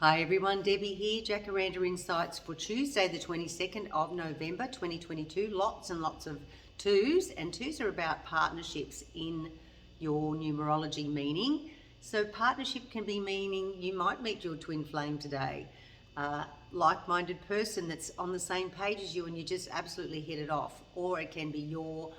Hi everyone, Debbie here, Jacaranda Insights for Tuesday the 22nd of November 2022. Lots and lots of twos, and twos are about partnerships in your numerology meaning. So partnership can be meaning you might meet your twin flame today, like-minded person that's on the same page as you and you just absolutely hit it off. Or it can be your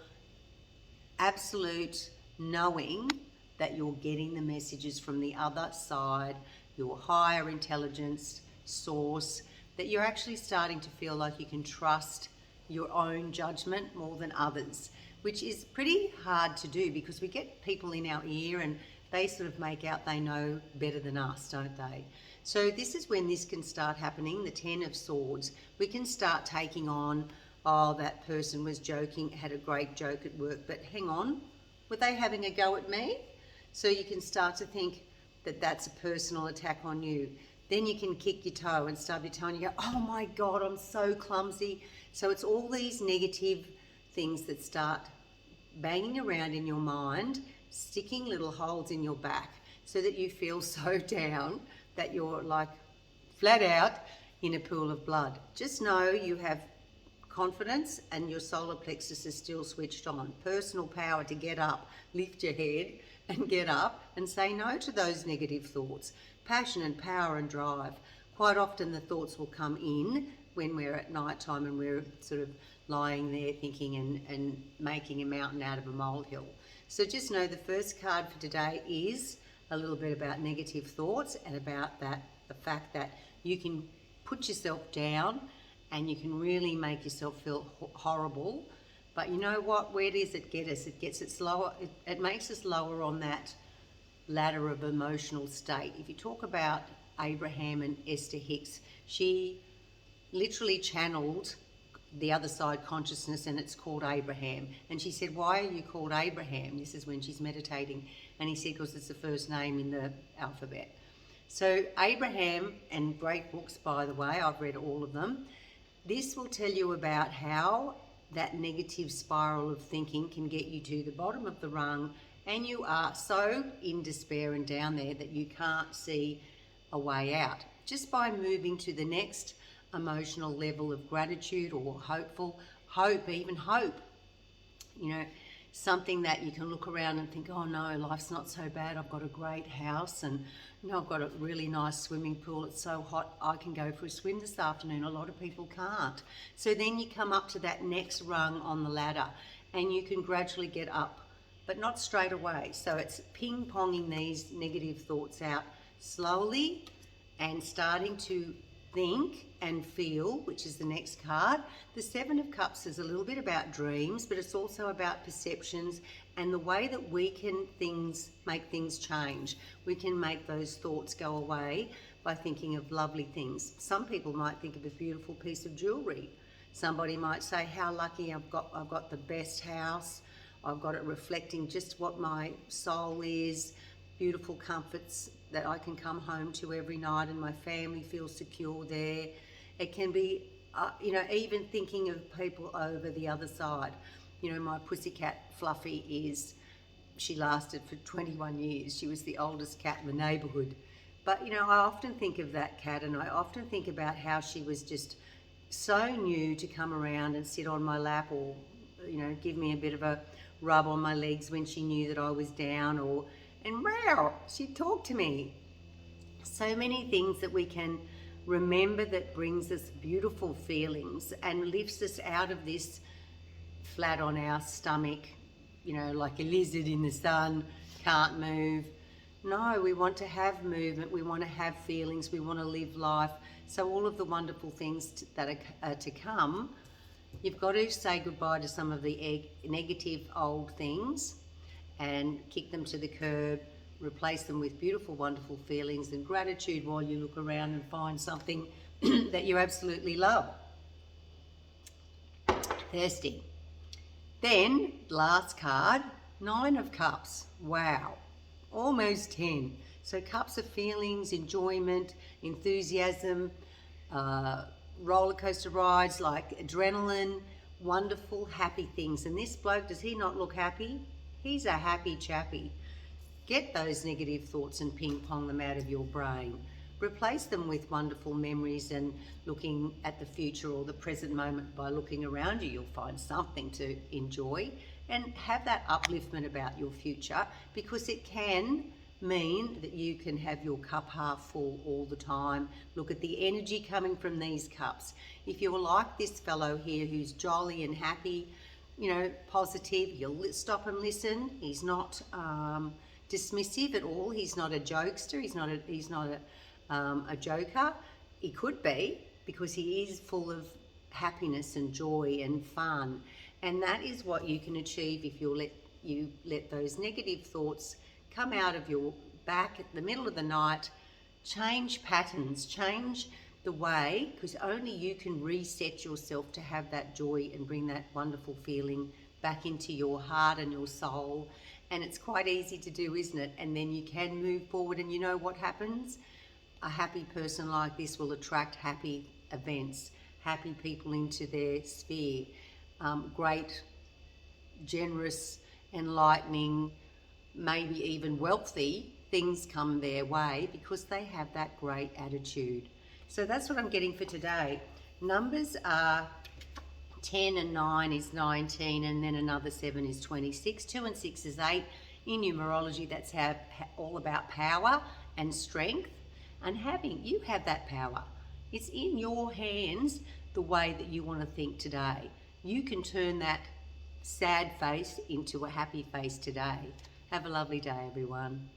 absolute knowing that you're getting the messages from the other side, your higher intelligence source, that you're actually starting to feel like you can trust your own judgment more than others, which is pretty hard to do because we get people in our ear and they sort of make out they know better than us, don't they? So this is when this can start happening, the 10 of Swords. We can start taking on, oh, that person was joking, had a great joke at work, but hang on, were they having a go at me? So you can start to think that that's a personal attack on you. Then you can kick your toe and stub your toe and you go, oh my God, I'm so clumsy. So it's all these negative things that start banging around in your mind, sticking little holes in your back so that you feel so down that you're like flat out in a pool of blood. Just know you have confidence and your solar plexus is still switched on. Personal power to get up, lift your head and get up and say no to those negative thoughts. Passion and power and drive. Quite often the thoughts will come in when we're at night time and we're sort of lying there thinking and making a mountain out of a molehill. So just know the first card for today is a little bit about negative thoughts and about the fact that you can put yourself down and you can really make yourself feel horrible. But you know what? Where does it get us? It gets us lower. It makes us lower on that ladder of emotional state. If you talk about Abraham and Esther Hicks, she literally channeled the other side consciousness and it's called Abraham. And she said, why are you called Abraham? This is when she's meditating. And he said, because it's the first name in the alphabet. So Abraham, and great books, by the way, I've read all of them. This will tell you about how that negative spiral of thinking can get you to the bottom of the rung and you are so in despair and down there that you can't see a way out. Just by moving to the next emotional level of gratitude or hope, even hope, you know, something that you can look around and think, oh no, life's not so bad. I've got a great house and I've got a really nice swimming pool. It's so hot, I can go for a swim this afternoon. A lot of people can't. So then you come up to that next rung on the ladder and you can gradually get up, but not straight away. So it's ping-ponging these negative thoughts out slowly and starting to think and feel, which is the next card. The 7 of Cups is a little bit about dreams, but it's also about perceptions and the way that we can make things change. We can make those thoughts go away by thinking of lovely things. Some people might think of a beautiful piece of jewelry. Somebody might say, how lucky I've got the best house. I've got it reflecting just what my soul is, beautiful comforts that I can come home to every night and my family feels secure there. It can be, even thinking of people over the other side. You know, my pussycat Fluffy she lasted for 21 years. She was the oldest cat in the neighbourhood. But, you know, I often think of that cat and I often think about how she was just so new to come around and sit on my lap or, you know, give me a bit of a rub on my legs when she knew that I was down and meow, she'd talk to me. So many things that we can remember that brings us beautiful feelings and lifts us out of this flat on our stomach, you know, like a lizard in the sun, can't move. No, we want to have movement, we want to have feelings, we want to live life. So all of the wonderful things that are to come, you've got to say goodbye to some of the negative old things and kick them to the curb, replace them with beautiful, wonderful feelings and gratitude while you look around and find something that you absolutely love. Thirsty. Then, last card, 9 of Cups. Wow, almost 10. So cups of feelings, enjoyment, enthusiasm, roller coaster rides like adrenaline, wonderful, happy things. And this bloke, does he not look happy? He's a happy chappy. Get those negative thoughts and ping pong them out of your brain. replace them with wonderful memories and looking at the future or the present moment. By looking around you, you'll find something to enjoy, and have that upliftment about your future, because it can mean that you can have your cup half full all the time. Look at the energy coming from these cups. If you're like this fellow here who's jolly and happy, positive, you'll stop and listen. He's not dismissive at all. He's not a jokester. He's not a joker. He could be, because he is full of happiness and joy and fun. And that is what you can achieve if you let those negative thoughts come out of your back at the middle of the night. Change patterns, change the way, because only you can reset yourself to have that joy and bring that wonderful feeling back into your heart and your soul. And it's quite easy to do, isn't it? And then you can move forward, and you know what happens? A happy person like this will attract happy events, happy people into their sphere. Great, generous, enlightening, maybe even wealthy things come their way because they have that great attitude. So that's what I'm getting for today. Numbers are 10 and 9 is 19, and then another 7 is 26. 2 and 6 is 8. In numerology, that's all about power and strength, and you have that power. It's in your hands the way that you want to think today. You can turn that sad face into a happy face today. Have a lovely day, everyone.